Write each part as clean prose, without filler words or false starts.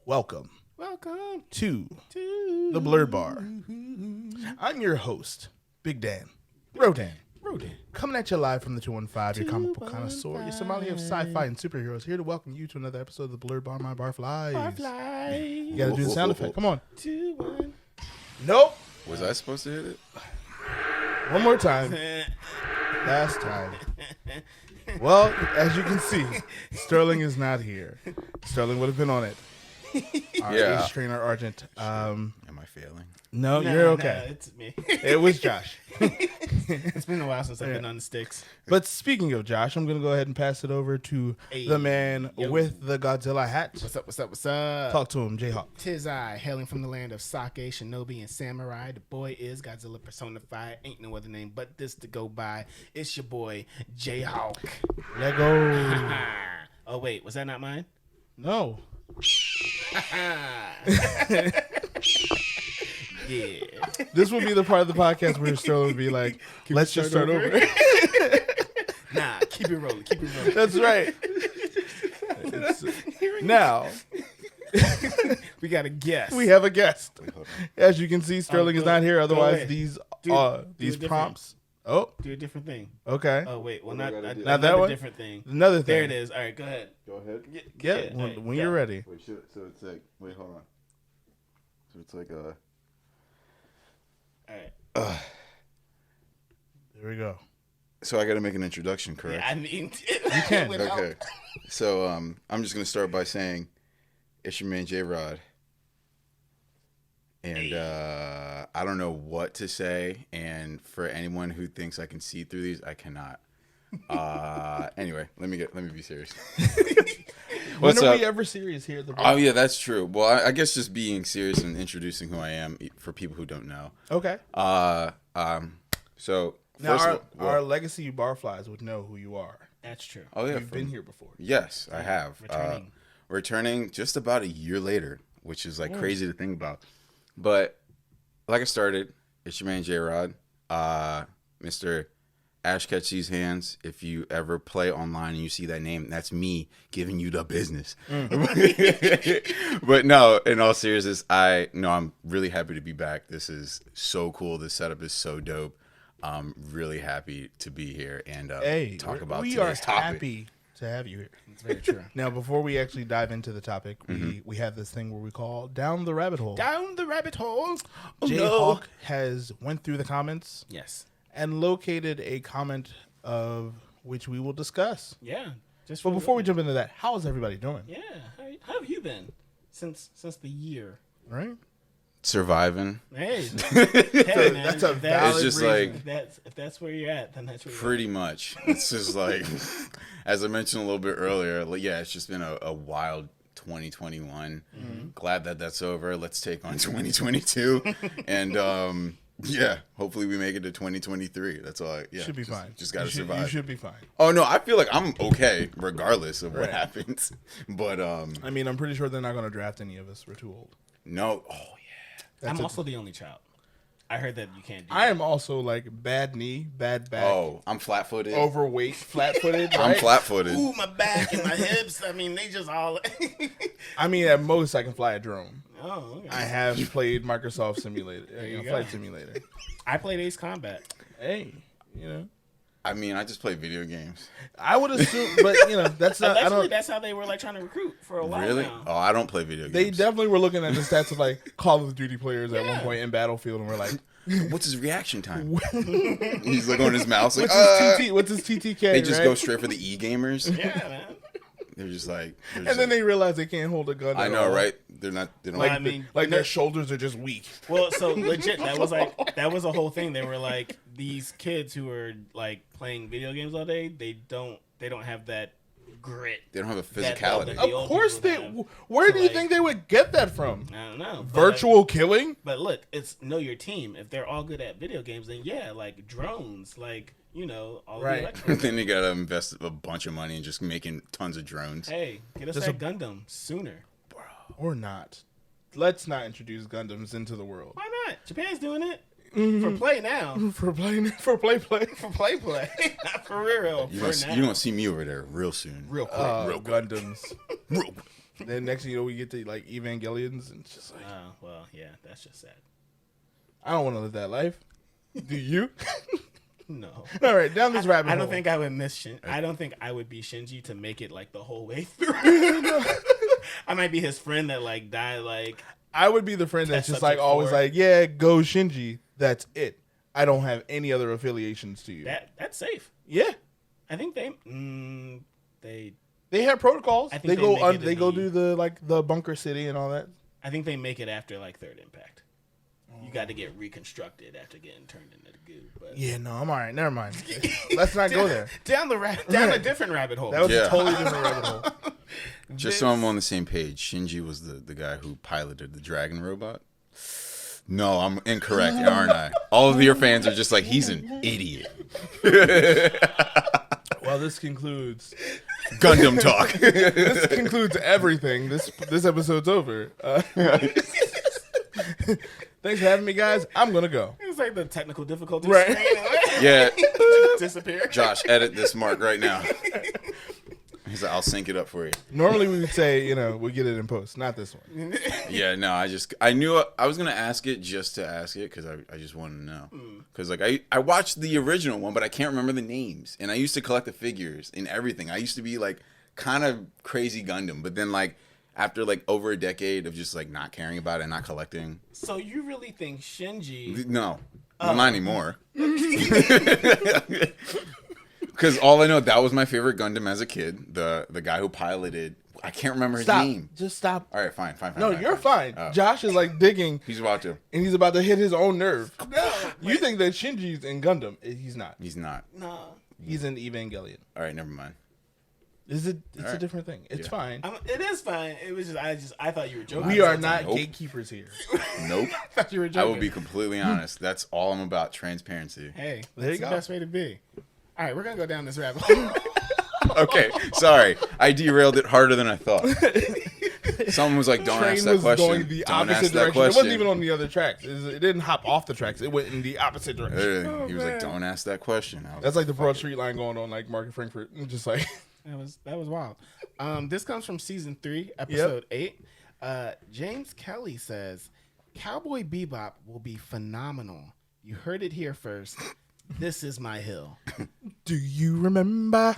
Welcome to the Blerd Bar. I'm your host, Big Dan, Rodan. Coming at you live from the 215, your comic book connoisseur, your Somali of sci-fi and superheroes, here to welcome you to another episode of the Blerd Bar. My bar flies. You gotta do the sound effect. Come on. 2, 1. Nope. Was I supposed to hit it? One more time. Last time. Well, as you can see, Sterling is not here. Sterling would have been on it. Our ace trainer Argent. Am I failing? No, you're okay. No, it's me. It was Josh. It's been a while since I've been on the sticks. But speaking of Josh, I'm going to go ahead and pass it over to the man with the Godzilla hat. What's up? Talk to him, Jayhawk. Tis I, hailing from the land of sake, shinobi, and samurai. The boy is Godzilla personified. Ain't no other name but this to go by. It's your boy, Jayhawk. Let go. Oh, wait. Was that not mine? No. Yeah. This will be the part of the podcast where Sterling would be like, let's just start over. Nah, keep it rolling. That's right. Now, we got a guest. we have a guest. Wait, hold As you can see, Sterling is not here. Otherwise, away. these different. prompts. Oh, Do a different thing. okay. Oh, wait. Well, What do I not gotta do? Not that one? different thing. Another thing. There it is. All right, go ahead. Go ahead. Yeah, all right, when go. you're ready. Wait, so it's like, wait, hold on. So it's like, All right. There we go. so I got to make an introduction, correct? Yeah, I mean, You can. Okay. So I'm just gonna start by saying, it's your man J-Rod, and I don't know what to say. And for anyone who thinks I can see through these, I cannot. Anyway, let me be serious. When What's are up? we ever serious here at the Oh bar? yeah, that's true. Well, I guess just being serious and introducing who I am for people who don't know. Okay. So Now, first of all, our legacy barflies would know who you are. That's true. oh yeah, You've been here before. Yes, I have. Returning. Returning just about a year later, which is like crazy to think about. But like I started, it's your man J-Rod, Mr. Ash Catch These Hands. If you ever play online and you see that name, that's me giving you the business. But no, in all seriousness, I'm really happy to be back. This is so cool. This setup is so dope. I'm really happy to be here and talk about we today's are topic. happy to have you here. It's very true. Now, before we actually dive into the topic, we have this thing where we call Down the Rabbit Hole. Down the rabbit hole. Oh, Jayhawk has went through the comments Yes. and located a comment of which we will discuss. Yeah. Just But before we jump into that, how is everybody doing? Yeah. How have you been since the year? Right? Surviving. Hey. Hey, man, that's a if valid It's just reason. like if that's where you're at, then that's where you're pretty much. It's just like, as I mentioned a little bit earlier, like, yeah, it's just been a wild 2021. Glad that that's over. Let's take on 2022. And yeah, hopefully we make it to 2023. That's all. Should be fine. Just gotta You survive. You should be fine. Oh no, I feel like I'm okay regardless of what happens. But I mean, I'm pretty sure they're not going to draft any of us. We're too old. no. Oh I'm also the only child. I heard that you can't do I am also like bad knee, bad back, oh, I'm flat-footed. overweight, flat-footed. I'm right? flat-footed. Ooh, my back and my hips. I mean, they just all. I mean, at most I can fly a drone. Oh, okay. I have played Microsoft Simulator, you go. Flight Simulator. I played Ace Combat. Hey, I mean, I just play video games. I would assume, but that's not. I Allegedly, don't. that's how they were like trying to recruit for a while Really? now. Oh, I don't play video They games. definitely were looking at the stats of like Call of Duty players at one Yeah. point in Battlefield, and we're like, What's his reaction time? He's like on his mouse, like, What's his TTK? They just right? go straight for the e-gamers. Yeah, man. They're just like, And then they realize they can't hold a gun. I at know, all. right? They don't. Like, I mean, their shoulders are just weak. Well, so legit, that was a whole thing. They were like, these kids who are like playing video games all day, they don't have that grit. They don't have a That- physicality. that- Of old course people they. have. Where do you like- think they would get that from? I don't know. But, Virtual killing? But look, it's know your team. If they're all good at video games, then yeah, like drones, like all Right. the electric. Then you gotta invest a bunch of money in just making tons of drones. Hey, get us Just that Gundam sooner. Or not? Let's not introduce Gundams into the world. Why not? Japan's doing it for play now. For play. For play, not for real. You For now. gonna see me over there real soon. real quick. real quick. Gundams. Real quick. Then next thing you know, we get to like Evangelions, and it's just like, Oh, well, yeah, that's just sad. I don't want to live that life. Do you? No. All right, down this rabbit hole. I don't think I would miss I don't think I would be Shinji to make it like the whole way through. I might be his friend that like died like. I would be the friend that's just like subject always four. like, yeah, go Shinji. That's it. I don't have any other affiliations to you. That's safe. Yeah, I think they they have protocols. I think They they go make it they in go the- do the bunker city and all that. I think they make it after like Third Impact. You got to get reconstructed after getting turned into the goo. But Yeah, no, I'm all right. Never mind. Let's not go there. down a different rabbit hole. That was Yeah. a totally different rabbit hole. Just so I'm on the same page, Shinji was the guy who piloted the dragon robot. No, I'm incorrect, aren't I? All of your fans are just like, he's an idiot. Well, this concludes Gundam talk. this concludes everything. This episode's over. Thanks for having me, guys. I'm gonna go. It's like the technical difficulties. Right. Screen. Yeah, Disappear. Josh, edit this mark right now. He's like, I'll sync it up for you. Normally we would say, we get it in post. Not this one. Yeah, no, I knew I was gonna ask it just to ask it because I just wanted to know. Because like I watched the original one, but I can't remember the names, and I used to collect the figures and everything. I used to be like kind of crazy Gundam, but then like after like over a decade of just like not caring about it and not collecting. So you really think Shinji? No, well, not anymore. Because all I know, that was my favorite Gundam as a kid. The guy who piloted, I can't remember his Stop. name. Just stop. All right, fine. No, you're fine. Josh is like digging, He's about to. and he's about to hit his own nerve. No, you think that Shinji's in Gundam? He's not. He's not. No. He's in Evangelion. All right, never mind. It's a right. different thing. It's Yeah. fine. It is fine. It was I thought you were joking. We are not Nope. gatekeepers here. Nope. I thought you were I joking. will be completely honest. That's all I'm about. Transparency. Hey, There that's you the go. best way to be. All right, we're gonna go down this rabbit hole. Okay, sorry. I derailed it harder than I thought. Someone was like, "Don't Train ask that was question." going the Don't ask opposite that direction. It question. wasn't even on the other tracks. It didn't hop off the tracks. It went in the opposite direction. Literally, he was like, "Don't ask that question." I was That's like the "Fuck Broad it." Street line going on like Market Frankfurt. And just like That was wild. This comes from season 3, episode 8. James Kelly says, "Cowboy Bebop will be phenomenal. You heard it here first. This is my hill." do you remember?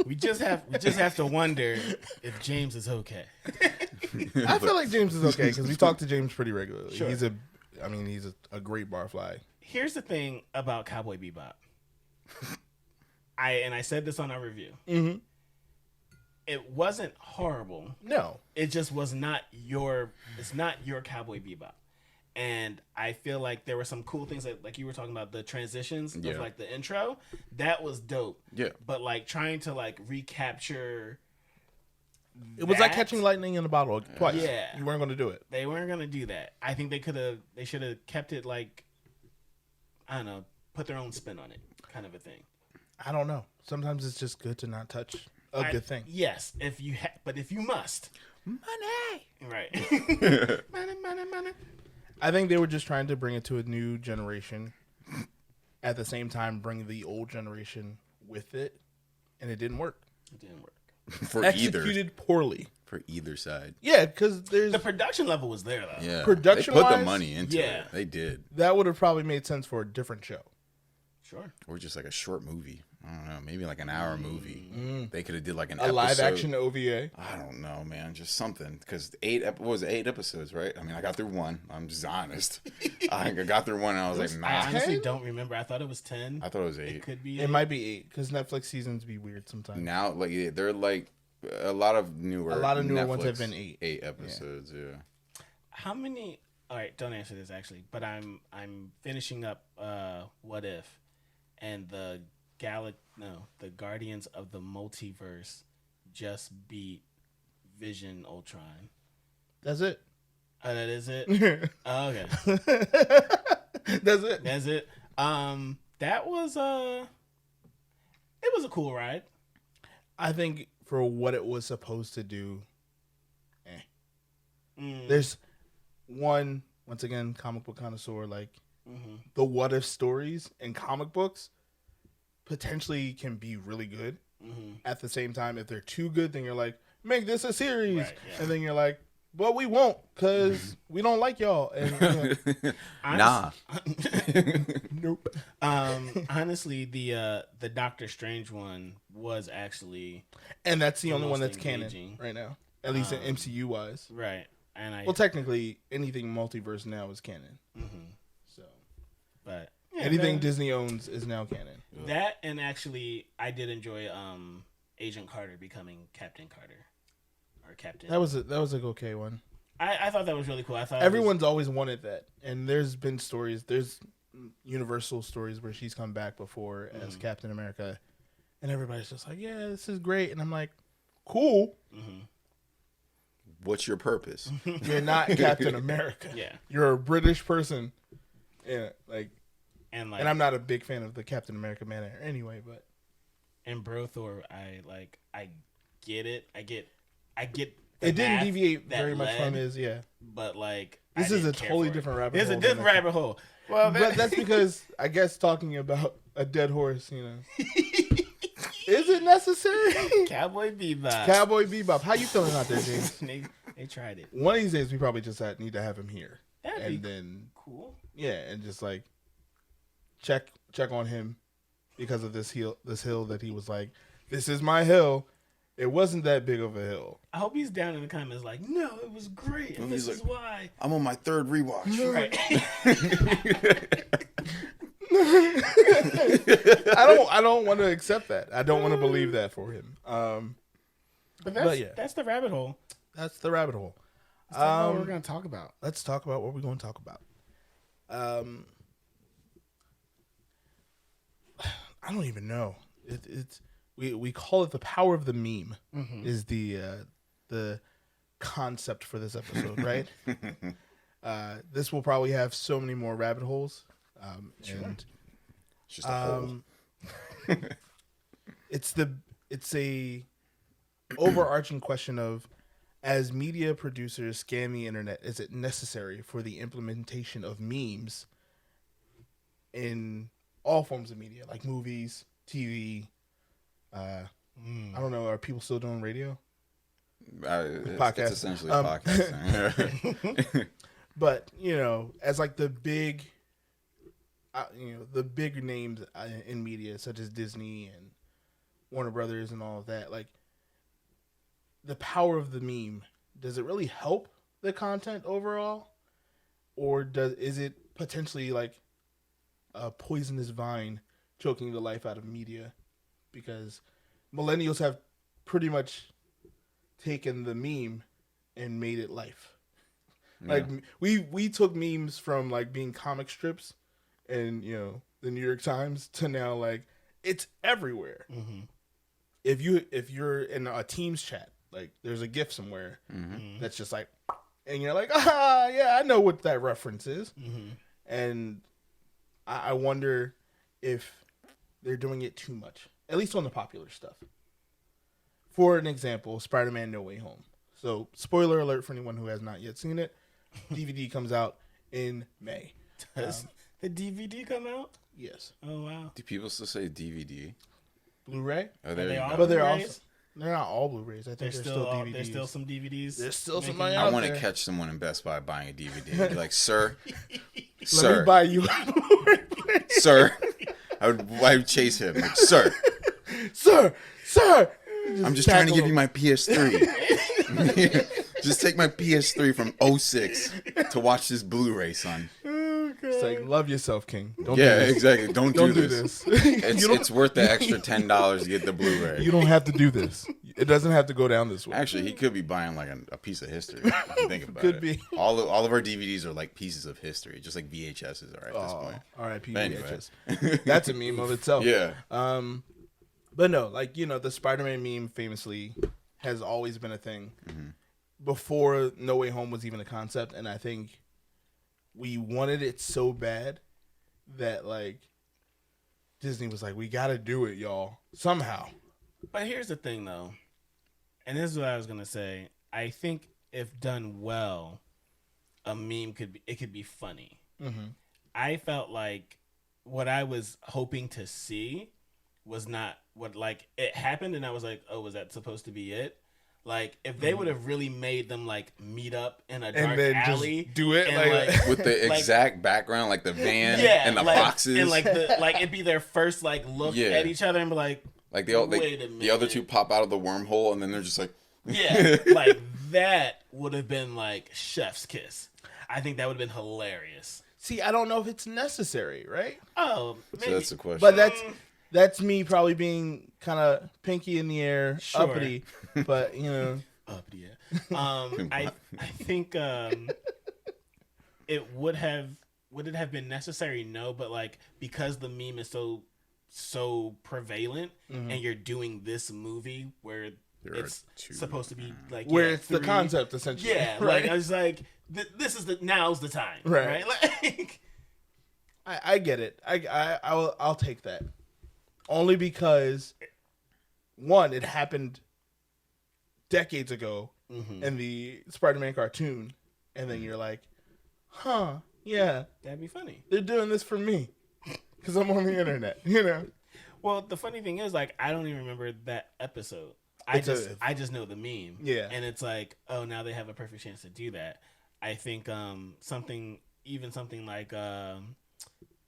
We just have to wonder if James is okay. I feel like James is okay because we talk to James pretty regularly. Sure. He's a great barfly. Here's the thing about Cowboy Bebop. I said this on our review. Mm-hmm. It wasn't horrible. No, It just was not it's not your Cowboy Bebop. And I feel like there were some cool things that, like you were talking about, the transitions Yeah. of like the intro. That was dope. Yeah. But like trying to like recapture, it was like that, catching lightning in a bottle twice. Yeah. You weren't going to do it. They weren't gonna do that. I think they should have kept it like, I don't know, put their own spin on it, kind of a thing. I don't know. Sometimes it's just good to not touch a good thing. Yes, but if you must, Money. right? money. I think they were just trying to bring it to a new generation. At the same time, bring the old generation with it, and it didn't work. It didn't work. for Executed poorly. for either side. Yeah, because there's The production level was there though. Yeah, Production-wise, they put the money into yeah. it. They did, that would have probably made sense for a different show. Sure. or just like a short movie. I don't know, maybe like an hour movie. They could have did like an A episode. live action OVA. I don't know, man. Just something. Because 8 episodes, right? I mean, I got through one. I'm just honest. I got through one and I was like, I nah. honestly 10? don't remember. I thought it was 10. I thought it was It 8. could be. It might be 8 because Netflix seasons be weird sometimes. Now, like, they're like a lot of newer. A lot of newer ones Netflix, have been 8. 8 episodes, yeah. How many? All right, don't answer this actually. But I'm finishing up What If, and the Guardians of the Multiverse just beat Vision Ultron. That's it. Oh, that is it. Oh, okay, That's it. that's it. That was it was a cool ride. I think for what it was supposed to do, Mm. there's once again, comic book connoisseur, like the what if stories in comic books potentially can be really good. At the same time, if they're too good, then you're like, make this a series. Right, yeah. And then you're like, well, we won't because we don't like y'all. And Nah. nope. Honestly, the Doctor Strange one was actually And that's the the only one most that's engaging. canon right now, at least in MCU wise. right. And I Well, technically, anything multiverse now is canon. So but yeah, anything that, Disney owns is now canon. that and actually I did enjoy Agent Carter becoming Captain Carter or Captain. That was a okay one. I thought that was really cool. I thought Everyone's always wanted that, and there's been stories. There's Universal stories where she's come back before as Captain America, and everybody's just like, "Yeah, this is great," and I'm like, "Cool." What's your purpose? You're not Captain America. Yeah. You're a British person. Yeah, and and I'm not a big fan of the Captain America manner anyway, but and Bro Thor, I get it. I get. The it didn't math deviate that very much from led, his. Yeah, but like this I is a didn't care totally for it. different rabbit It's hole. a different rabbit hole. Well, But that's because I guess talking about a dead horse, is it necessary? Cowboy Bebop. Cowboy Bebop. How you feeling out there, James? they tried it. One of these days, we probably just need to have him here, That'd and be then cool. and just like check on him because of this hill that he was like, this is my hill. It wasn't that big of a hill. I hope he's down in the comments like, no, it was great. And this is why. I'm on my third rewatch. Right. I don't want to accept that. I don't want to believe that for him. But yeah. that's the rabbit hole. That's the rabbit hole. Let's talk about what we're going to talk about. Let's talk about what we're going to talk about. I don't even know. It's we call it the power of the meme. Is the concept for this episode, right? This will probably have so many more rabbit holes. And It's just a hole. it's a overarching question of, as media producers scan the internet, is it necessary for the implementation of memes in all forms of media, like movies, TV? I don't know. Are people still doing radio? It's essentially podcasting. But as like the big, the big names in media, such as Disney and Warner Brothers and all of that, like the power of the meme, does it really help the content overall, or is it potentially like a poisonous vine choking the life out of media? Because millennials have pretty much taken the meme and made it life. Yeah. Like we took memes from like being comic strips and the New York Times to now like it's everywhere. If you're in a Teams chat, like there's a GIF somewhere that's just like, and you're like, yeah, I know what that reference is. And I wonder if they're doing it too much, at least on the popular stuff. For an example, Spider-Man No Way Home. So, spoiler alert for anyone who has not yet seen it. DVD comes out in May. Does the DVD come out? Yes. Oh, wow. Do people still say DVD? Blu-ray? Oh, there they you all go. But they're Blu-rays? also they're not all Blu-rays. I think There's they're still DVDs. There's still some DVDs. There's still making- somebody I out want to there. catch someone in Best Buy buying a DVD. I'd be like, sir, Let me buy you a Blu-ray player. sir. I would chase him. Like, sir, Sir! I'm just trying to give you my PS3. Just take my PS3 from 06 to watch this Blu-ray, son. It's like, love yourself, King. Don't Yeah, do this. exactly. Don't Don't do do this. this. It's worth the extra $10 to get the Blu-ray. You don't have to do this. It doesn't have to go down this way. Actually, he could be buying like a piece of history. If you think about Could it. be. All of our DVDs are like pieces of history, just like VHSs are at this point. R.I.P. But anyway. VHS. That's a meme of itself. Yeah. But no, like, the Spider-Man meme famously has always been a thing before No Way Home was even a concept. And I think we wanted it so bad that, like, Disney was like, we got to do it, y'all, somehow. But here's the thing, though, and this is what I was gonna say. I think if done well, a meme could be funny. I felt like what I was hoping to see was not what, like, it happened, and I was like, oh, was that supposed to be it? Like, if they would have really made them like meet up in a And dark then alley, just do it and, like with the like- exact background, like the van yeah, and the like, boxes, and like it'd be their first like look Yeah. at each other and be like, like wait a the other minute. two pop out of the wormhole, and then they're just like, yeah, like that would have been like chef's kiss. I think that would have been hilarious. See, I don't know if it's necessary, right? Oh, maybe. So that's the question. But that's me probably being kind of pinky in the air, Sure. uppity. But up, yeah. I think it would it have been necessary? No, but like because the meme is so prevalent, and you're doing this movie where There it's are two. supposed to be like where it's the 3 concept essentially. Yeah, right. like I was like, this is now's the time, Right. Like, I get it. I'll take that. Only because one, it happened decades ago in the Spider-Man cartoon, and then you're like, huh, yeah, that'd be funny. they're doing this for me because I'm on the internet, Well, the funny thing is, like, I don't even remember that episode. I just know the meme. Yeah. And it's like, oh, now they have a perfect chance to do that. I think something like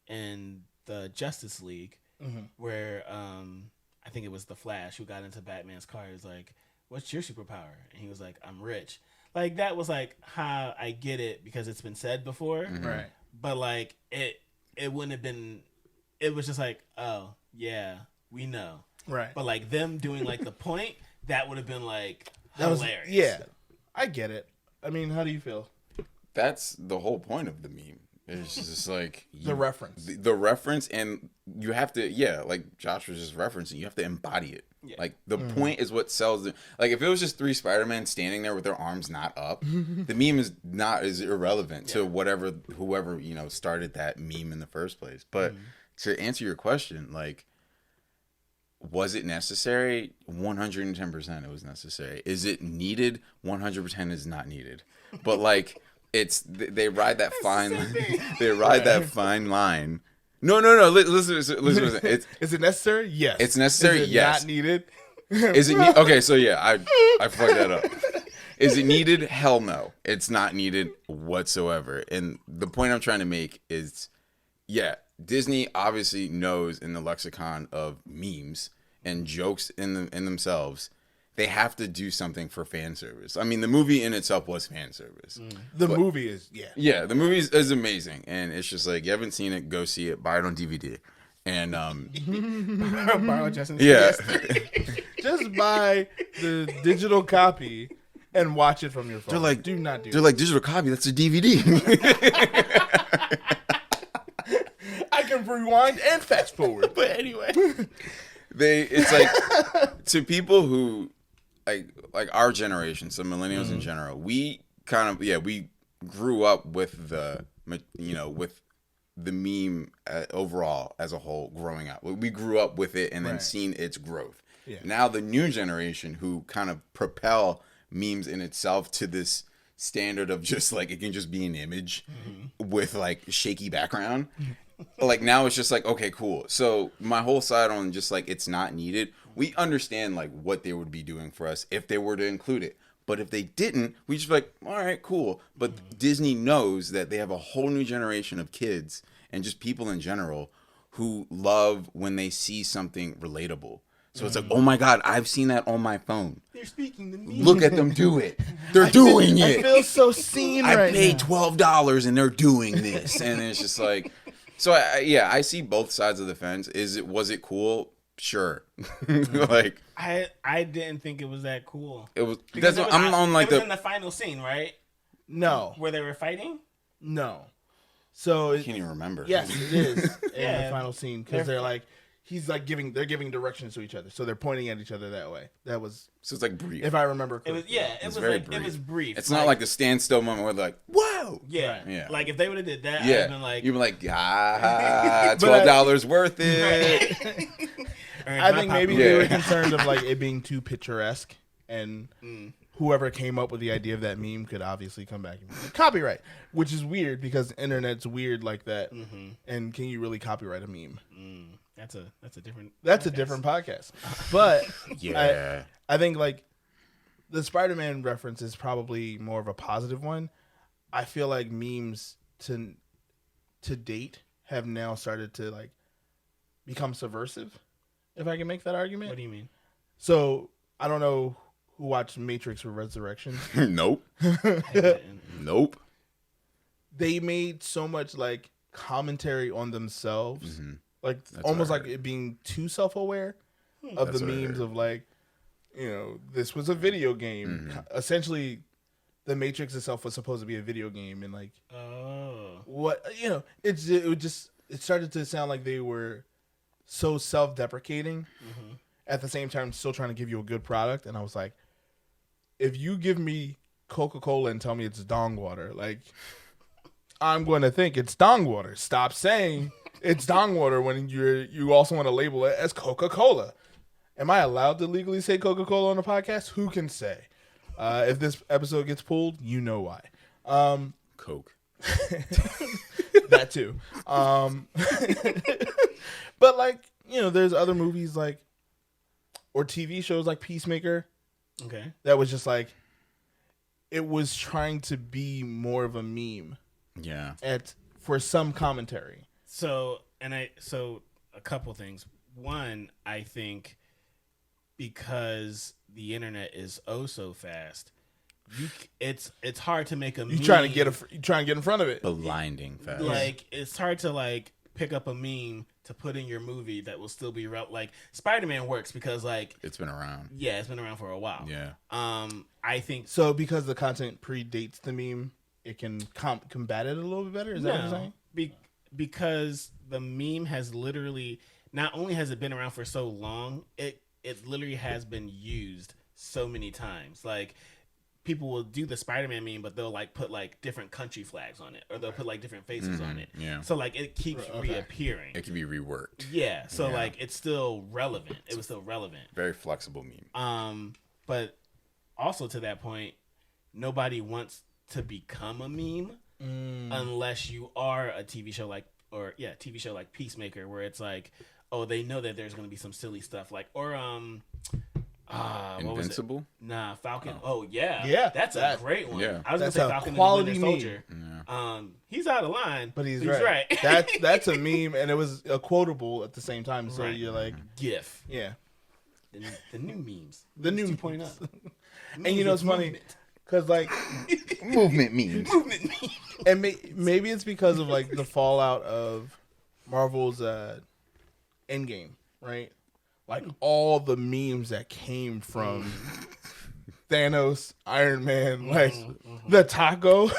in the Justice League, where I think it was the Flash who got into Batman's car. He was like, "What's your superpower?" And he was like, "I'm rich." Like, that was like how I get it because it's been said before, right? But like it wouldn't have been. It was just like, oh yeah, we know, Right. But like them doing like the point, that would have been like That was hilarious. yeah, I get it. I mean, how do you feel? That's the whole point of the meme. It's just like The reference. the reference, and you have to, like Josh was just referencing, you have to embody it. Yeah. Like the point is what sells it. Like if it was just 3 Spider-Man standing there with their arms not up, the meme is irrelevant to whoever started that meme in the first place. But to answer your question, like, was it necessary? 110% it was necessary. Is it needed? 100% is not needed. But like, they ride that fine. They ride that fine line. No. Listen. Is it necessary? Yes. It's necessary. Is it Yes. not needed? Is it okay? So yeah, I fucked that up. Is it needed? Hell no. It's not needed whatsoever. And the point I'm trying to make is, yeah, Disney obviously knows in the lexicon of memes and jokes in themselves, they have to do something for fan service. I mean, the movie in itself was fan service. The movie is Yeah, the movie is amazing, and it's just like, you haven't seen it, go see it, buy it on DVD, and Borrow Justin's yeah, just buy the digital copy and watch it from your phone. They're like, do not do. they're like, digital copy, that's a DVD. I can rewind and fast forward. But anyway, It's like, to people who like our generation, so millennials in general, we kind of we grew up with the meme overall as a whole growing up. We grew up with it and then seen its growth. Yeah. Now the new generation who kind of propel memes in itself to this standard of just like, it can just be an image with like shaky background. Like now it's just like, okay, cool. So my whole side on just like, it's not needed. We understand like what they would be doing for us if they were to include it. But if they didn't, we just be like, all right, cool. But Disney knows that they have a whole new generation of kids and just people in general who love when they see something relatable. So it's like, oh my God, I've seen that on my phone. They're speaking to me. Look at them do it. They're doing it. I feel so seen I right paid now. $12 and they're doing this. And it's just like, so I see both sides of the fence. Was it cool? Sure. Like, I didn't think it was that cool. it was. Because That's what I'm on like it was the. in the final scene, right? No, Where they were fighting. no. So I can't even remember. yes, it is in Yeah. the final scene because they're like, they're giving directions to each other, so they're pointing at each other that way. That was, So it's like brief. if I remember It correctly. was it was very like brief. it was brief. It's not like the standstill moment where they're like, whoa. yeah. Right. Yeah. Like if they would have did that, I'd Yeah. have been like, You'd be like, ah, But $12 worth it. I think maybe they Yeah. were concerned of like it being too picturesque, and whoever came up with the idea of that meme could obviously come back and be like, copyright, which is weird because the internet's weird like that. And can you really copyright a meme? That's a different. That's a different podcast. But Yeah. I think like the Spider-Man reference is probably more of a positive one. I feel like memes to date have now started to like become subversive, if I can make that argument. What do you mean? So I don't know who watched Matrix Resurrections. Nope. Nope. They made so much like commentary on themselves, like That's almost what I like it being too self-aware of That's the what I memes heard. of like, you know, this was a video game. Essentially, the Matrix itself was supposed to be a video game, and like, what, you know, it started to sound like they were so self-deprecating, at the same time still trying to give you a good product. And I was like, if you give me Coca-Cola and tell me it's Dong water, like, I'm going to think it's Dong water. Stop saying it's Dong water when you also want to label it as Coca-Cola. Am I allowed to legally say Coca-Cola on the podcast? Who can say? If this episode gets pulled, you know why. Coke. That too. But like, you know, there's other movies like, or TV shows like Peacemaker. Okay. That was just like, it was trying to be more of a meme. Yeah. For some commentary. So a couple things. One, I think because the internet is oh so fast, it's hard to make a meme. You trying to get in front of it. Blinding fast. Like, it's hard to like pick up a meme to put in your movie that will still be like Spider-Man works because like It's been around. yeah, it's been around for a while. Yeah. I think So because the content predates the meme, it can combat it a little bit better. Is that what you're saying? Because the meme has literally, not only has it been around for so long, it literally has been used so many times. Like, people will do the Spider-Man meme, but they'll like put like different country flags on it, or they'll put like different faces on it. Yeah. So like it keeps reappearing. It can be reworked. Yeah. So Yeah. like it's still relevant. It was still relevant. Very flexible meme. But also to that point, nobody wants to become a meme unless you are a TV show like Peacemaker, where it's like, oh, they know that there's gonna be some silly stuff like, or Invincible? Nah, Falcon. Oh yeah, Yeah, that's a great one. Yeah. I was gonna That's say a Falcon quality and the Winter meme. Soldier. He's out of line, But he's right. That's a meme, and it was a quotable at the same time. So Right. you're like, GIF. yeah. The new memes. The new 2.0. And you know, it's funny because like Movement memes. Movement memes. and maybe it's because of like the fallout of Marvel's Endgame, right? Like all the memes that came from Thanos, Iron Man, like the taco,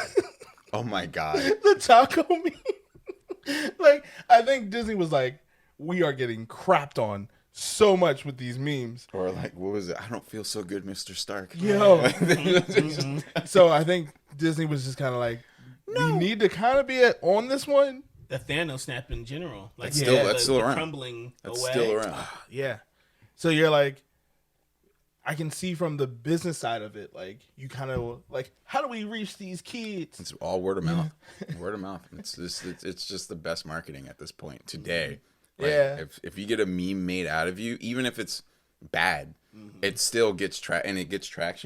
Oh my god. the taco meme. Like, I think Disney was like, we are getting crapped on so much with these memes. Or like, what was it? I don't feel so good, Mr. Stark. Yo. So I think Disney was just kind of like, we need to kind of be on this one. The Thanos snap in general. Like, That's still around. Crumbling That's away. still around. Yeah. So you're like, I can see from the business side of it, like, you kind of like, how do we reach these kids? It's all word of mouth. Word of mouth. It's just the best marketing at this point today. Like, Yeah. If you get a meme made out of you, even if it's bad, it still gets traction.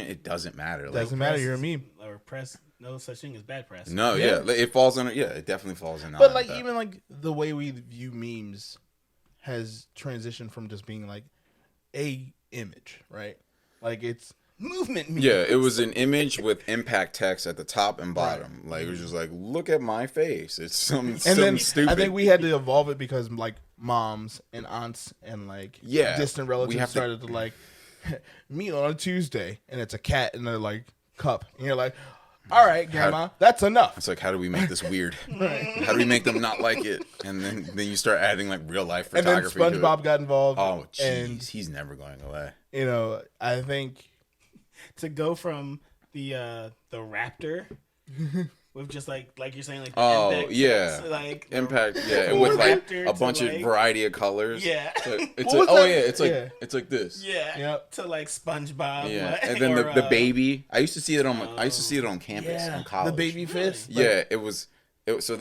It doesn't matter. Like, Doesn't matter, you're a meme. Or press. No such thing as bad press. no, yeah, it falls under. Yeah, it definitely falls in. But like, even like the way we view memes has transitioned from just being like a image, right? Like, it's movement memes. yeah, it was an image with impact text at the top and bottom. Like, it was just like, look at my face. It's something stupid. I think we had to evolve it because like moms and aunts and like distant relatives started to like meet on a Tuesday, and it's a cat in a like cup, and you're like, all right, grandma, that's enough. It's like, how do we make this weird? How do we make them not like it? And then you start adding like real life And then photography. SpongeBob got involved. Oh, and jeez, he's never going away. you know, I think To go from the raptor with just like you're saying, like the Oh, impact yeah. text, like Impact, yeah, Cool with like raptor a to, bunch of like- variety of colors. Yeah. So it's What like, was oh that? yeah, it's like Yeah. it's like this. yeah, Yep. to like SpongeBob. Yeah, like, and then or, the baby. I used to see it on campus yeah, in college. the baby fist. Yeah, it was so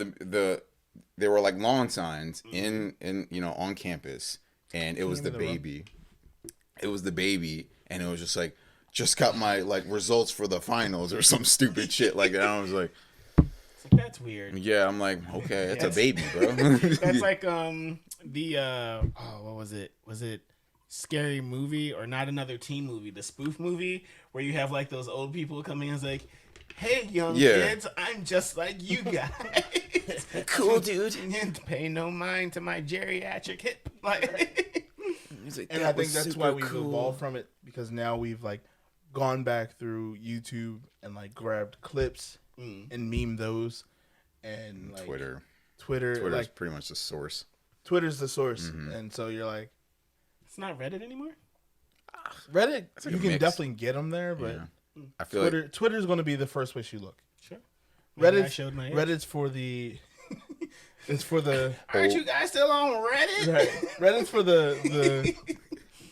there were like lawn signs in on campus, and it was the Can't even baby. It was the baby, and it was just like just got my like results for the finals or some stupid shit like that. I was like, that's weird. Yeah, I'm like, okay, that's a baby, bro. That's like what was it? Was it Scary Movie or Not Another Teen Movie? The spoof movie where you have like those old people coming in and it's like, hey young kids, I'm just like you guys. Cool, dude. And pay no mind to my geriatric hip. Like, and I think that's why we've evolved from it, because now we've like gone back through YouTube and like grabbed clips and meme those, and like Twitter's like pretty much the source. Twitter's the source, and so you're like, it's not Reddit anymore. Reddit, like you a can mix. definitely get them there, but I feel Twitter's going to be the first place you look. Sure. Reddit's for the. It's for the. Aren't you guys still on Reddit? Right. Reddit's for the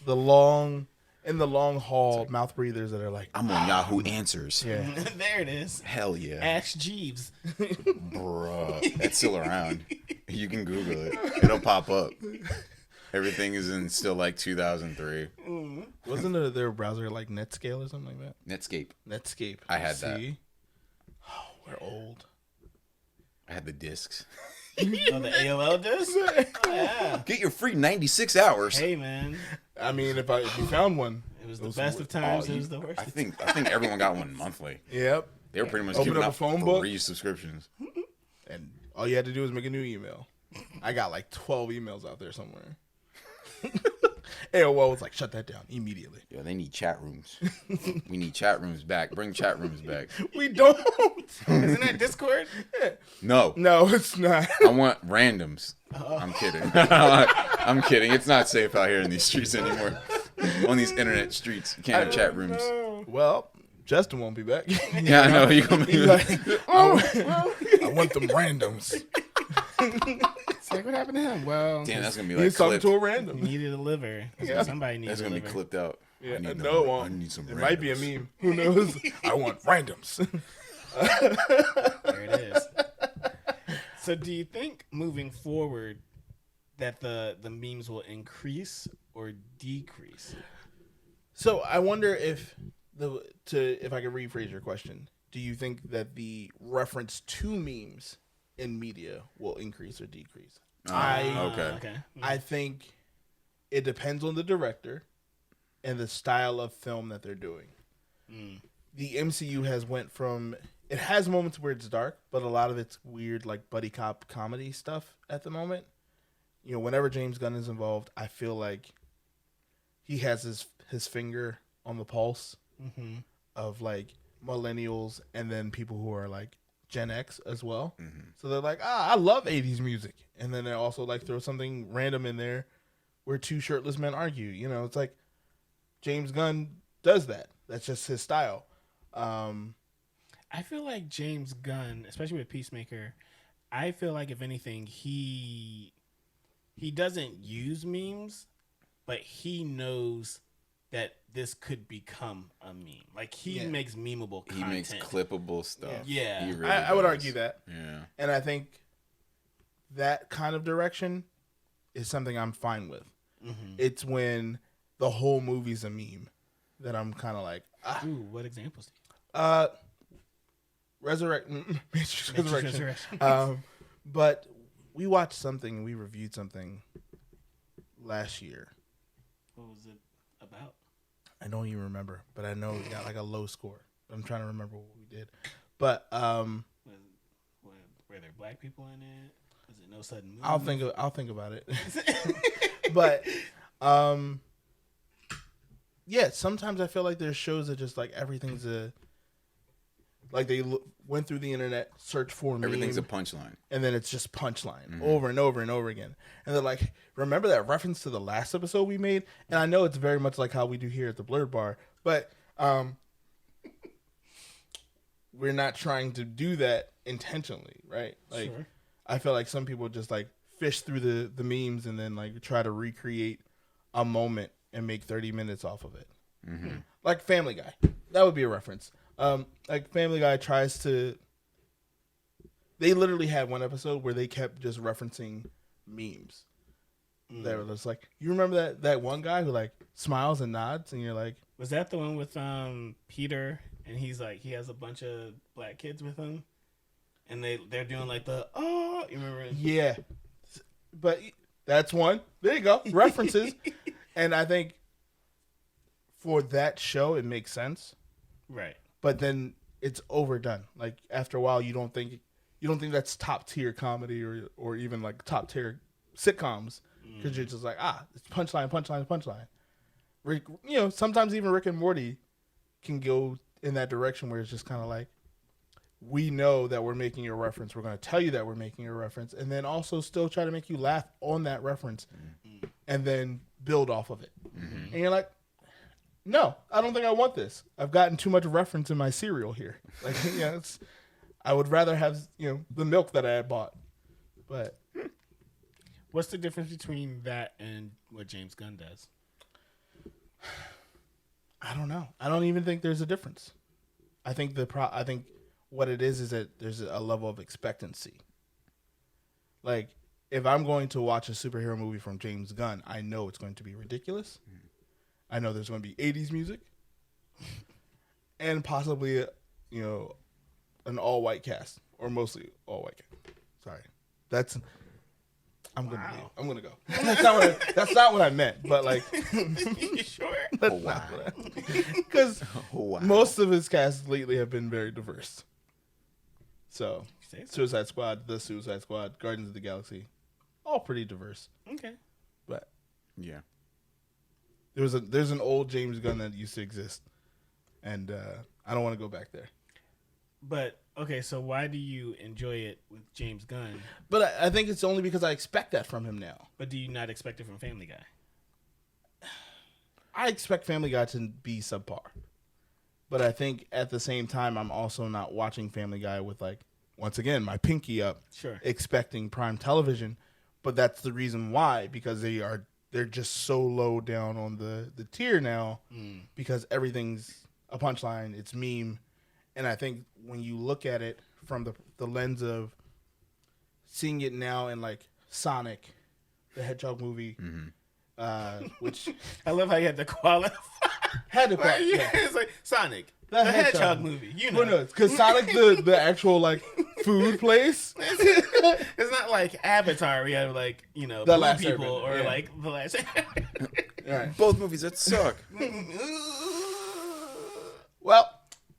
long. In the long haul, mouth breathers that are like, I'm on Yahoo Answers. Yeah. There it is. Hell yeah. Ash Jeeves. Bruh. That's still around. You can Google it. It'll pop up. Everything is in still like 2003. Wasn't their browser like Netscape or something like that? Netscape. I had that. Oh, we're old. I had the discs. Oh, the AOL disc? Oh, yeah. Get your free 96 hours. Hey, man. I mean, if you found one. It was the best of times. It was the worst. I think everyone got one monthly. Yep. They were pretty much Open giving up a out phone free book. subscriptions. And all you had to do was make a new email. I got like 12 emails out there somewhere. AOL was like, shut that down immediately. Yeah, they need chat rooms. We need chat rooms back. Bring chat rooms back. We don't. Isn't that Discord? No, it's not. I want randoms. I'm kidding. I'm kidding. It's not safe out here in these streets anymore. On these internet streets, you can't have chat rooms. Well, Justin won't be back. Yeah, I know. You're gonna be like, I want them randoms. It's like, what happened to him? Well, damn, that's gonna be He's like talking clipped. to a he random. needed a liver. Yeah. Somebody needs That's a gonna be liver. clipped out. Yeah, I need no, it won't. I need some. It might be a randoms. meme. Who knows? I want randoms. There it is. So do you think moving forward that the memes will increase or decrease? So I wonder if if I could rephrase your question, do you think that the reference to memes in media will increase or decrease? Okay. I think it depends on the director and the style of film that they're doing. The MCU has went from, it has moments where it's dark, but a lot of it's weird, like buddy cop comedy stuff at the moment. You know, whenever James Gunn is involved, I feel like he has his finger on the pulse of like millennials and then people who are like Gen X as well. So they're like, I love 80s music. And then they also like throw something random in there where two shirtless men argue. You know, it's like James Gunn does that. That's just his style. I feel like James Gunn, especially with Peacemaker, I feel like if anything, he doesn't use memes, but he knows that this could become a meme. Like he makes memeable content. He makes clippable stuff. Yeah. He really I would does. argue that. Yeah. And I think that kind of direction is something I'm fine with. It's when the whole movie's a meme that I'm kind of like, Ooh, what examples do you Resurrection. Resurrection. But we watched something, we reviewed something last year. What was it about? I don't even remember, but I know we got like a low score. I'm trying to remember what we did. But Were there black people in it? Was it No Sudden Moon? I'll think about it. But yeah, sometimes I feel like there's shows that just like everything's like they went through the internet, searched for meme, Everything's a punchline. and then it's just punchline over and over and over again. And they're like, remember that reference to the last episode we made? And I know it's very much like how we do here at the Blerd Bar, but we're not trying to do that intentionally, right? Like, Sure. I feel like some people just like fish through the memes and then like try to recreate a moment and make 30 minutes off of it. Like Family Guy. That would be a reference. Like Family Guy tries to, they literally had one episode where they kept just referencing memes. They were just like, you remember that one guy who like smiles and nods and you're like, Was that the one with Peter and he's like he has a bunch of black kids with him, and they're doing like the you remember? Yeah, but that's one. There you go, references, and I think for that show it makes sense, Right. but then it's overdone. Like after a while, you don't think that's top tier comedy or even like top tier sitcoms because you're just like it's punchline. Rick, sometimes even Rick and Morty can go in that direction where it's just kind of like, we know that we're making a reference. We're going to tell you that we're making a reference, and then also still try to make you laugh on that reference, and then build off of it. And you're like, no, I don't think I want this. I've gotten too much reference in my cereal here. Like, I would rather have the milk that I had bought. But what's the difference between that and what James Gunn does? I don't know. I don't even think there's a difference. I think what it is that there's a level of expectancy. Like, if I'm going to watch a superhero movie from James Gunn, I know it's going to be ridiculous. I know there's going to be 80s music and possibly an all-white cast, or mostly all-white cast. Sorry. I'm gonna go. That's not what I meant. But like, You sure? Because most of his casts lately have been very diverse. So, Suicide Squad, The Suicide Squad, Guardians of the Galaxy, all pretty diverse. Okay. But yeah, there's an old James Gunn that used to exist, and I don't want to go back there. But okay, so why do you enjoy it with James Gunn? But I think it's only because I expect that from him now. But do you not expect it from Family Guy? I expect Family Guy to be subpar. But I think at the same time, I'm also not watching Family Guy with, like, once again, my pinky up, expecting prime television. But that's the reason why, because they're just so low down on the tier now, because everything's a punchline, it's meme. And I think when you look at it from the lens of seeing it now in, like, Sonic, the Hedgehog movie, which I love how you had to qualify. Yeah. It's like Sonic, the Hedgehog movie. Well, no, because Sonic, the actual, like, food place. It's not like Avatar. We have, like, the blue last people Airbender, or like the last. Right. Both movies that suck. Well,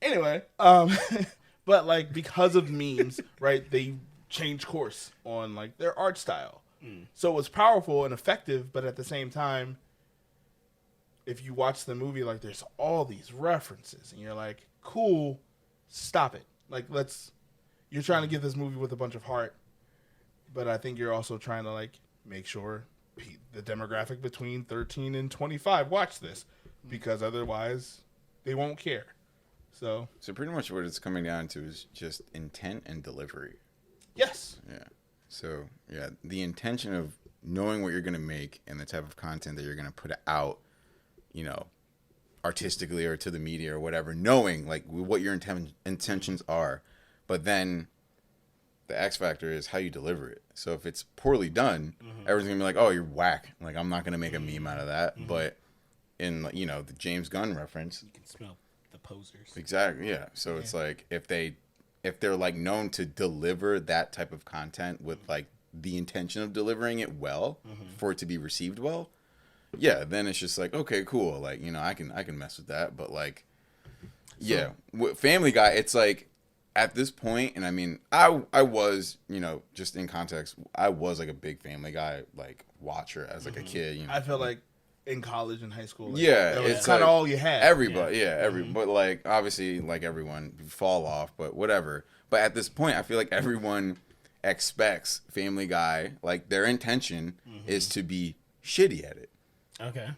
anyway, but like because of memes, right? They changed course on like their art style, so it was powerful and effective. But at the same time, if you watch the movie, like there's all these references, and you're like, "Cool, stop it!" Like you're trying to give this movie with a bunch of heart, but I think you're also trying to like make sure the demographic between 13 and 25 watch this, because otherwise they won't care. So pretty much what it's coming down to is just intent and delivery. Yes. Yeah. So, yeah, the intention of knowing what you're going to make and the type of content that you're going to put out, artistically or to the media or whatever, knowing like what your intentions are. But then the X factor is how you deliver it. So if it's poorly done, everyone's going to be like, "Oh, you're whack." Like, I'm not going to make a meme out of that. But in, the James Gunn reference, You can smell the posers. Exactly, yeah. So it's like if they're like known to deliver that type of content with like the intention of delivering it well for it to be received well, yeah, then it's just like, okay, cool. Like, I can mess with that. But like, yeah, with Family Guy, it's like at this point, and I mean, I was, just in context, I was like a big Family Guy like watcher as like a kid. I feel like in college and high school, it's kind of like all you had. Everybody, but like obviously, like everyone fall off, but whatever. But at this point, I feel like everyone expects Family Guy, like their intention is to be shitty at it. Okay.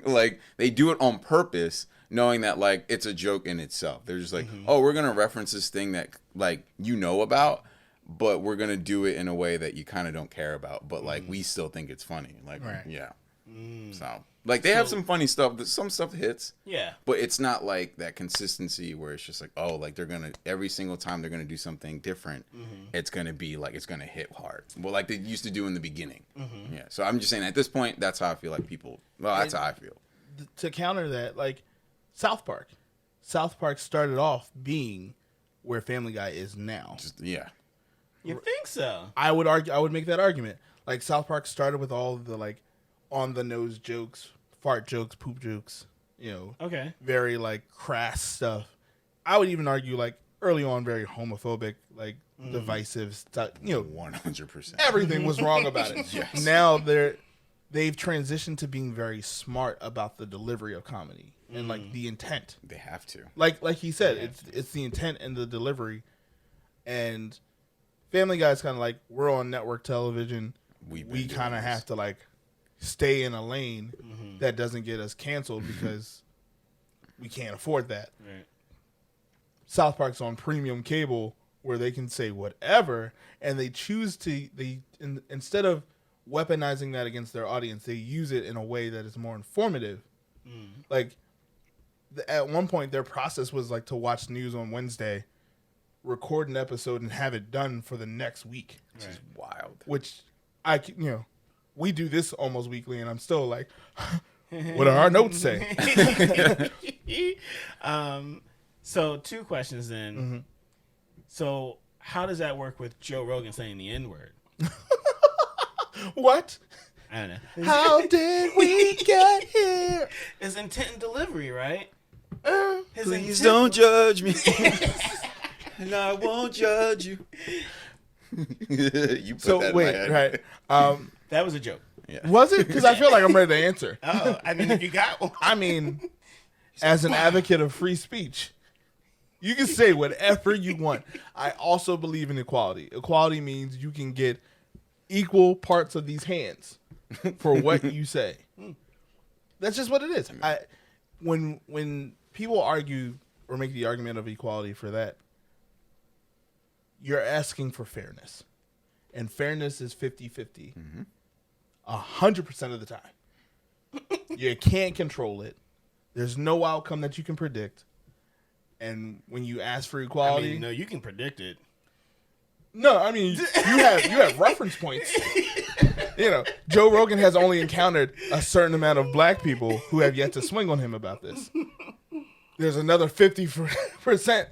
Like they do it on purpose, knowing that like it's a joke in itself. They're just like, oh, we're gonna reference this thing that like about, but we're gonna do it in a way that you kind of don't care about, but like we still think it's funny. Like, yeah. So like they have some funny stuff. Some stuff hits. Yeah. But it's not like that consistency where it's just like, oh, like they're gonna every single time they're gonna do something different. It's gonna be like it's gonna hit hard. Well, like they used to do in the beginning. Yeah. So I'm just saying at this point, that's how I feel like people. Well, that's how I feel. To counter that, like South Park. South Park started off being where Family Guy is now. Yeah. You think so? I would make that argument. Like South Park started with all of the like on the nose jokes, fart jokes, poop jokes, Okay. very like crass stuff. I would even argue like early on very homophobic, like divisive stuff, 100%. everything was wrong about it. Yes. Now they've transitioned to being very smart about the delivery of comedy and like the intent. They have to. Like he said, it's the intent and the delivery. And Family Guy's kind of like, we're on network television. We kind of have to like stay in a lane that doesn't get us canceled because we can't afford that. Right. South Park's on premium cable where they can say whatever, and they choose to instead of weaponizing that against their audience, they use it in a way that is more informative. Like at one point, their process was like to watch news on Wednesday, record an episode, and have it done for the next week. Which is wild. Which we do this almost weekly, and I'm still like, what do our notes say? So 2 questions then. So how does that work with Joe Rogan saying the N-word? What? I don't know. How did we get here? It's intent and delivery, right? His Please intent- don't judge me. And I won't judge you. You put that in my head. right. That was a joke. Yeah. Was it? Because I feel like I'm ready to answer. Oh, I mean, if you got one. I mean, as an advocate of free speech, you can say whatever you want. I also believe in equality. Equality means you can get equal parts of these hands for what you say. That's just what it is. When people argue or make the argument of equality for that, you're asking for fairness. And fairness is 50-50. 100% of the time. You can't control it. There's no outcome that you can predict. And when you ask for equality, I mean, no, you can predict it. no, I mean you have reference points. Joe Rogan has only encountered a certain amount of black people who have yet to swing on him about this. There's another 50%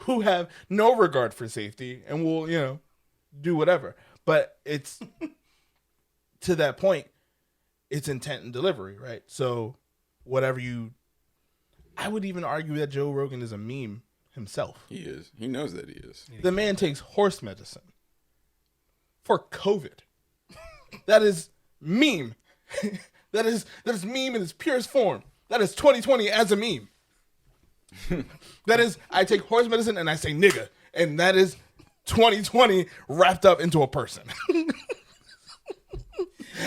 who have no regard for safety and will, do whatever. But it's to that point, it's intent and delivery, right? So whatever I would even argue that Joe Rogan is a meme himself. He is. He knows that he is. The man takes horse medicine for COVID. That is meme. that is meme in its purest form. That is 2020 as a meme. That is, I take horse medicine and I say nigga. And that is 2020 wrapped up into a person.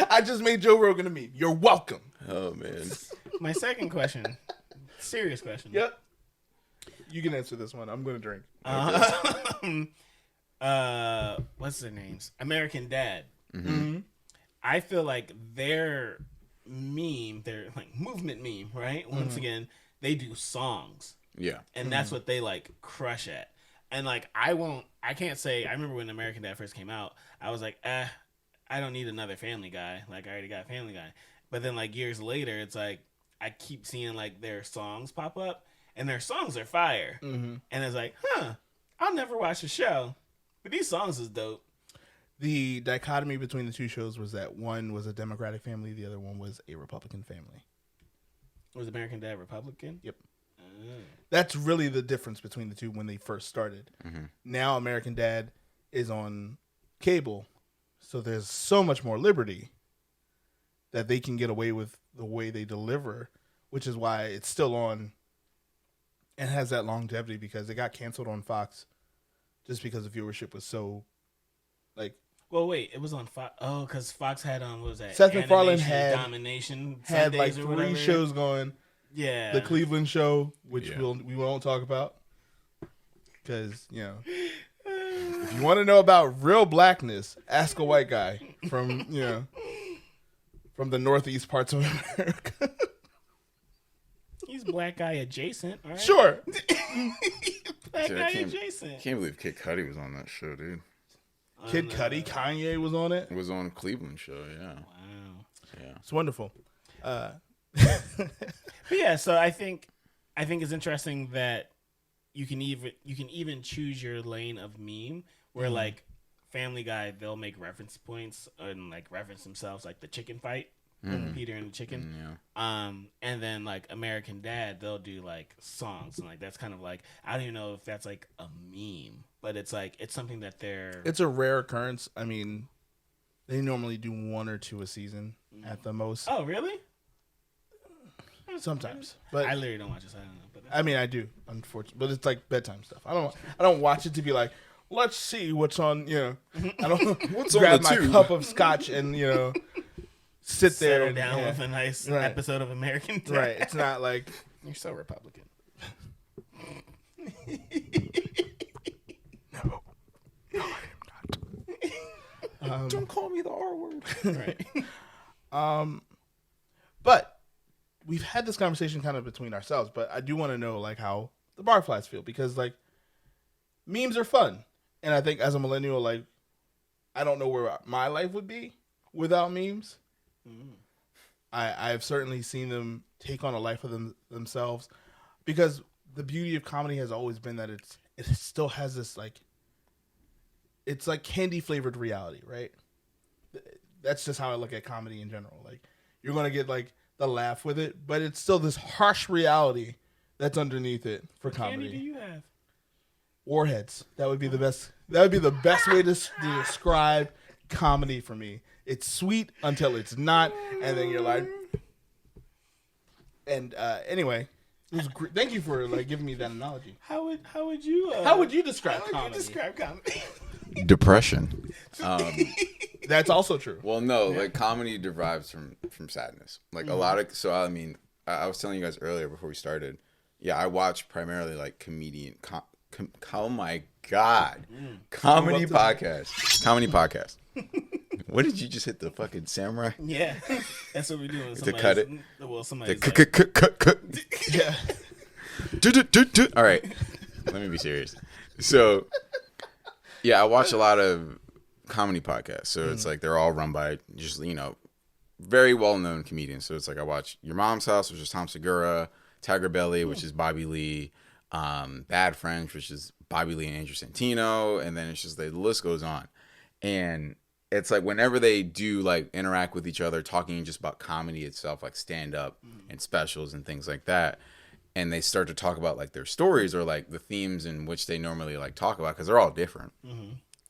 I just made Joe Rogan a meme. You're welcome. Oh, man. My second question, serious question. Yep. You can answer this one. I'm going to drink. What's their names? American Dad. Mm-hmm. I feel like their meme, their like movement meme, right? Once again, they do songs. Yeah. And that's what they like crush at. And like I can't say, I remember when American Dad first came out, I was like, I don't need another Family Guy. Like I already got Family Guy. But then like years later, it's like I keep seeing like their songs pop up and their songs are fire. And it's like, I'll never watch the show, but these songs is dope. The dichotomy between the two shows was that one was a Democratic family, the other one was a Republican family. Was American Dad Republican? Yep. That's really the difference between the two when they first started. Now American Dad is on cable, so there's so much more liberty that they can get away with the way they deliver, which is why it's still on and has that longevity, because it got canceled on Fox just because the viewership was so like. Well, wait, it was on Fox. Oh, because Fox had what was that? Seth MacFarlane Domination had Sundays like or 3 whatever. shows going. Yeah, The Cleveland Show, which Yeah. we won't talk about, because if you want to know about real blackness, ask a white guy from from the northeast parts of America. he's black guy adjacent. All right? Sure. Black Dude, guy I adjacent. can't believe Kid Cudi was on that show, dude. Kid Cudi, Kanye was on it. It was on Cleveland show, yeah. Wow. Yeah. It's wonderful. But yeah, so I think I think it's interesting that you can even choose your lane of meme where like Family Guy, they'll make reference points and like reference themselves, like the chicken fight, Peter and the chicken. And then like American Dad, they'll do like songs, and like that's kind of like, I don't even know if that's like a meme, but it's like it's something that it's a rare occurrence. I mean, they normally do 1 or 2 a season at the most. Oh, really? Sometimes, but I literally don't watch this. I don't know. But I mean, I do, unfortunately, but it's like bedtime stuff. I don't watch it to be like, let's see what's on. I don't grab my cup of scotch and sit there settle and down with a nice episode of American Dad. Right. It's not like You're so Republican. no, I am not. Don't call me the R word. Right. But we've had this conversation kind of between ourselves, but I do want to know like how the Barflies feel, because like memes are fun. And I think as a millennial, like I don't know where my life would be without memes. I've certainly seen them take on a life of themselves, because the beauty of comedy has always been that it still has this like, it's like candy flavored reality, right? That's just how I look at comedy in general. Like you're going to get like the laugh with it, but it's still this harsh reality that's underneath it for comedy. What candy do you have? Warheads. That would be the best. That would be the best way to describe comedy for me. It's sweet until it's not, and then you're like. And anyway, it was thank you for like giving me that analogy. How would you describe comedy? Depression. That's also true. Well, no, like comedy derives from sadness. Like a lot of, so I mean, I was telling you guys earlier before we started. Yeah, I watch primarily like comedian. Oh my God, comedy podcast. Comedy podcast. What did you just hit the fucking samurai? Yeah, that's what we do. To cut it. Well, somebody's Cut. Yeah. All right, let me be serious. So, yeah, I watch a lot of comedy podcasts. So it's like they're all run by just very well known comedians. So it's like I watch Your Mom's House, which is Tom Segura, Tiger Belly, which is Bobby Lee, Bad Friends, which is Bobby Lee and Andrew Santino, and then it's just the list goes on. And it's like whenever they do like interact with each other, talking just about comedy itself, like stand up and specials and things like that, and they start to talk about like their stories or like the themes in which they normally like talk about, because they're all different.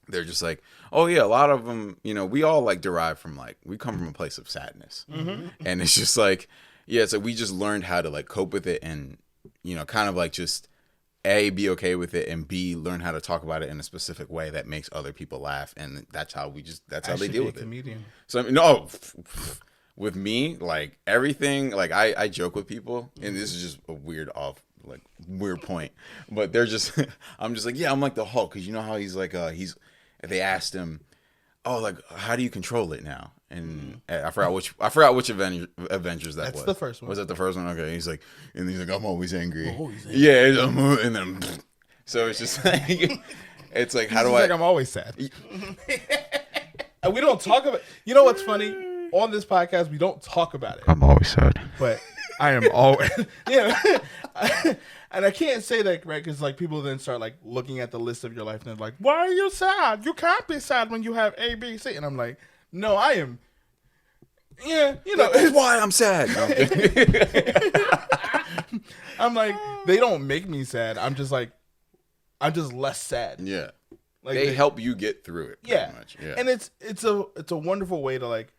They're just like, oh yeah, a lot of them, we all like derive from like, we come from a place of sadness, and it's just like, yeah, so we just learned how to like cope with it, and kind of like just A, be okay with it, and B, learn how to talk about it in a specific way that makes other people laugh, and that's how they deal with it. Comedian. So no, with me, like everything, like I joke with people, and this is just a weird point, but they're just, I'm just like, yeah, I'm like the Hulk, because you know how he's like, they asked him, oh, like how do you control it now? And I forgot which Avengers that was. That's the first one. Was that the first one? Okay. He's like, I'm always angry. Yeah. And then, so it's just like, it's like, how do I? Like, I'm always sad. And we don't talk about. You know what's funny? On this podcast, we don't talk about it. I'm always sad. But I am always. And I can't say that, right? Because like people then start like looking at the list of your life and they're like, "Why are you sad? You can't be sad when you have A, B, C." And I'm like, no, I am. Yeah, that's why I'm sad. No, I'm like, they don't make me sad. I'm just less sad. Yeah, like they help you get through it. Yeah. Much. Yeah, and it's a wonderful way to like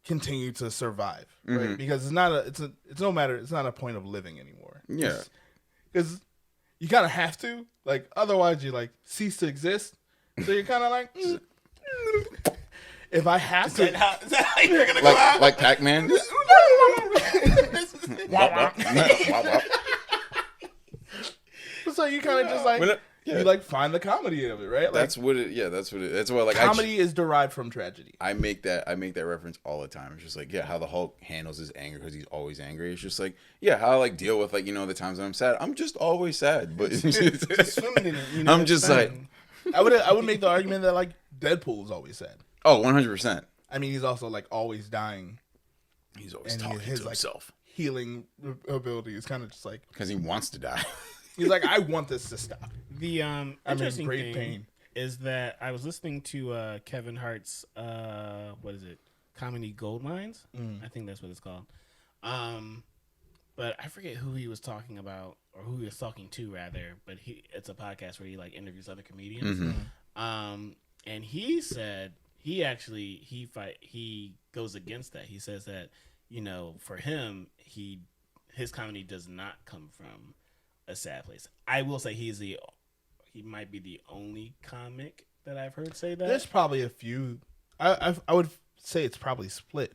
continue to survive, right? Because it's not a point of living anymore. Yeah, because you kind of have to, like, otherwise you like cease to exist. So you're kind of like. If I have to, is that how you're gonna go out? Like Pac-Man. So you kind of just like you like find the comedy of it, right? Like, that's what it. Yeah, that's what it. That's what like comedy is derived from tragedy. I make that reference all the time. It's just like, yeah, how the Hulk handles his anger because he's always angry. It's just like, yeah, how I like deal with like the times when I'm sad. I'm just always sad, but just swimming in it. I'm just like, I would make the argument that like Deadpool is always sad. Oh, 100%. I mean, he's also like always dying. He's always talking to himself. healing ability is kind of just like because he wants to die. he's like, I want this to stop. The interesting great thing pain. is that I was listening to Kevin Hart's what is it? Comedy Gold Mines? I think that's what it's called. But I forget who he was talking about or who he was talking to rather. But it's a podcast where he like interviews other comedians. And he said he goes against that. He says that, you know, for him, his comedy does not come from a sad place. I will say he might be the only comic that I've heard say that. There's probably a few. I would say it's probably split.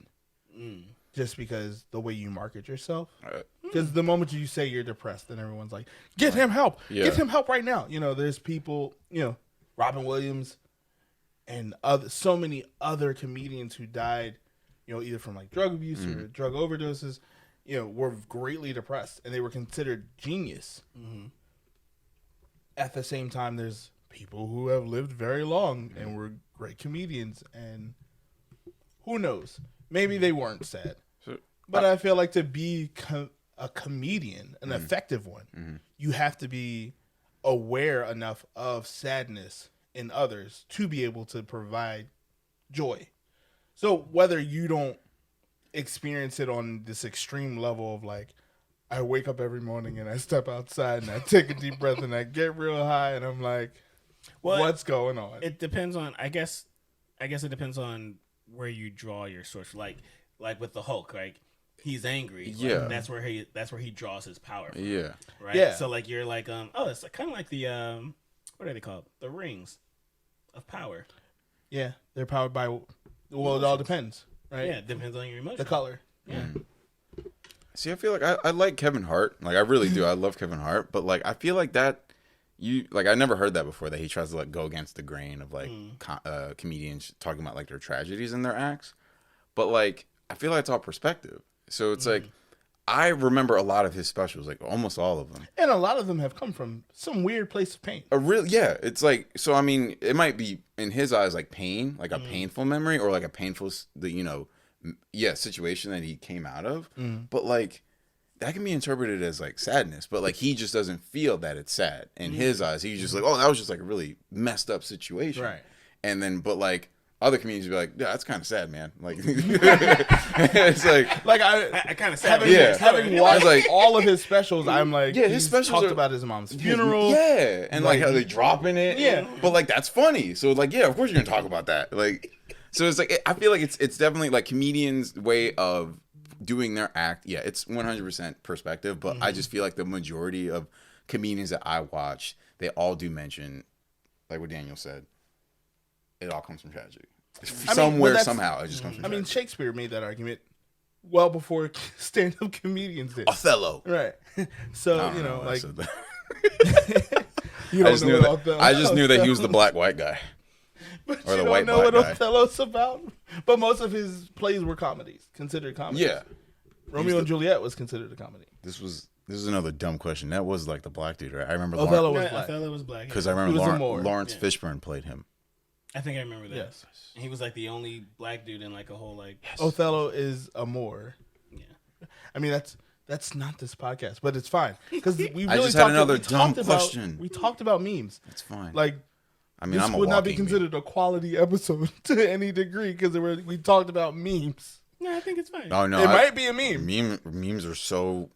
Just because the way you market yourself. Because the moment you say you're depressed, then everyone's like, get him help. Yeah. Get him help right now. You know, there's people, you know, Robin Williams and so many other comedians who died, you know, either from like drug abuse or drug overdoses, you know, were greatly depressed and they were considered genius. At the same time, there's people who have lived very long and were great comedians, and who knows? Maybe they weren't sad. But I feel like to be a comedian, an effective one, you have to be aware enough of sadness in others to be able to provide joy. So whether you don't experience it on this extreme level of like, I wake up every morning and I step outside and I take a deep breath and I get real high and I'm like, what's going on? It depends on, I guess it depends on where you draw your source. Like with the Hulk, like he's angry. Yeah. Like, that's where he draws his power from. Yeah. Right. Yeah. So like you're like it's kind of like the what are they called? The rings of power. Yeah, they're powered by. Well, it all depends, right? Yeah, it depends on your emotion. The color. Yeah. See, I feel like I like Kevin Hart. Like I really do. I love Kevin Hart, but like I feel like that I never heard that before, that he tries to like go against the grain of like comedians talking about like their tragedies in their acts. But like I feel like it's all perspective. So it's like I remember a lot of his specials, like almost all of them. And a lot of them have come from some weird place of pain. It's like, so I mean, it might be in his eyes like pain, like a painful memory or like a painful, situation that he came out of. But like that can be interpreted as like sadness, but like he just doesn't feel that it's sad in his eyes. He's just like, oh, that was just like a really messed up situation. Right. And then, but like other comedians would be like, yeah, that's kind of sad, man. Like, it's like I kind of sad. Having watched like all of his specials, I'm like, his specials talked about his mom's funeral. Yeah. And like how they dropping it. Yeah. But like, that's funny. So like, yeah, of course you're going to talk about that. Like, so it's like, I feel like it's definitely like comedians' way of doing their act. Yeah, it's 100% perspective, but I just feel like the majority of comedians that I watch, they all do mention, like what Daniel said, it all comes from tragedy. Somehow, it just comes from tragedy. Shakespeare made that argument well before stand-up comedians did. Othello. Right. So, I just knew that he was the black-white guy. But or you the don't white know what black guy. Othello's about. But most of his plays were comedies, considered comedies. Yeah. Romeo and Juliet was considered a comedy. This is another dumb question. That was like the black dude, right? I remember Othello Othello was black. Because I remember Lawrence Fishburne played him. I think I remember that. Yes. And he was like the only black dude in like a whole like. Yes. Othello is a Moor. Yeah. I mean that's not this podcast, but it's fine because we really I just had another dumb question. We talked about memes. It's fine. Like, I mean, this I'm a would not be walking considered a quality episode to any degree because we talked about memes. No, I think it's fine. Oh no, it might be a meme. Memes are so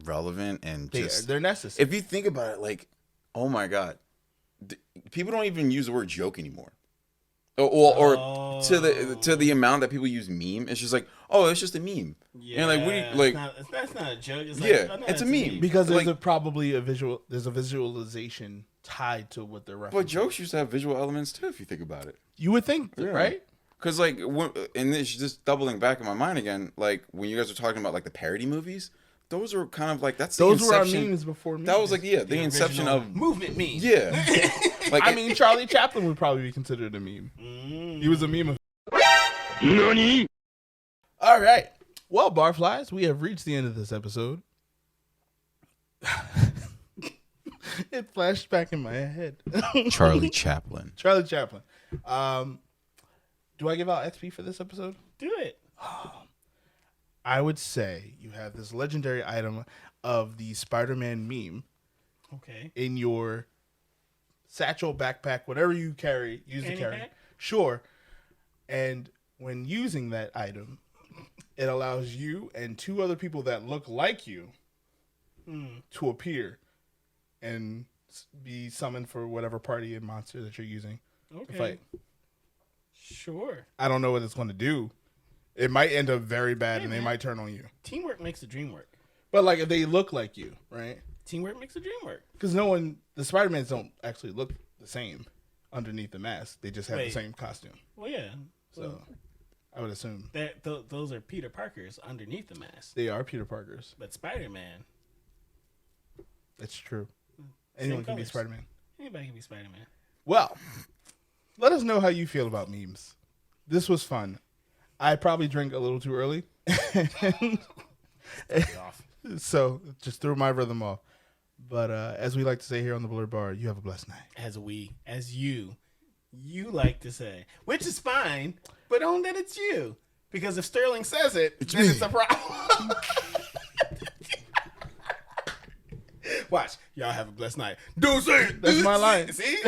relevant and they're necessary. If you think about it, like, oh my god, people don't even use the word joke anymore. Or to the amount that people use meme, it's just like, oh, it's just a meme. Yeah, and like that's not a joke. It's it's a meme because there's like, there's a visualization tied to what they're referencing. But jokes used to have visual elements too, if you think about it. You would think, right? Because like, and this just doubling back in my mind again, like when you guys were talking about like the parody movies, those were kind of like those were our memes before memes. That was like the inception of movement meme. Yeah, like Charlie Chaplin would probably be considered a meme. He was a meme of. Nani? All right, well, Barflies, we have reached the end of this episode. It flashed back in my head. Charlie Chaplin. Charlie Chaplin. Do I give out XP for this episode? Do it. I would say you have this legendary item of the Spider-Man meme Okay. in your satchel, backpack, whatever you carry, use to carry. Pack? Sure. And when using that item, it allows you and 2 other people that look like you to appear and be summoned for whatever party and monster that you're using to fight. Sure. I don't know what it's going to do. It might end up very bad, and they might turn on you. Teamwork makes the dream work. But like, if they look like you, right? Teamwork makes the dream work. Because the Spider-Mans don't actually look the same underneath the mask. They just have the same costume. Well, yeah. So I would assume those are Peter Parkers underneath the mask. they are Peter Parkers. But Spider-Man. It's true. Anyone can be colors. Spider-Man. Anybody can be Spider-Man. Well, let us know how you feel about memes. This was fun. I probably drank a little too early. So just threw my rhythm off. But as we like to say here on the Blerd Bar, you have a blessed night. As you like to say, which is fine, but own that it's you. Because if Sterling says it, then it's a problem. Watch. Y'all have a blessed night. Don't say it. That's my line. See?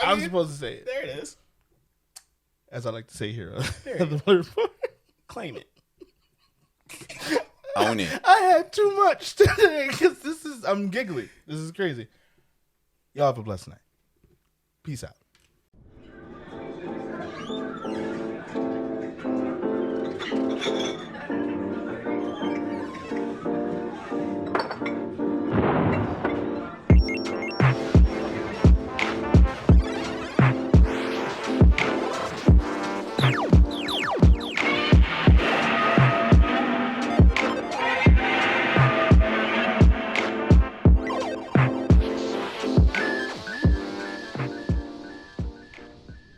I'm supposed to say it. There it is. As I like to say here There on you the Blerd Bar. Claim it. Own it. I had too much today because I'm giggly. This is crazy. Y'all have a blessed night. Peace out.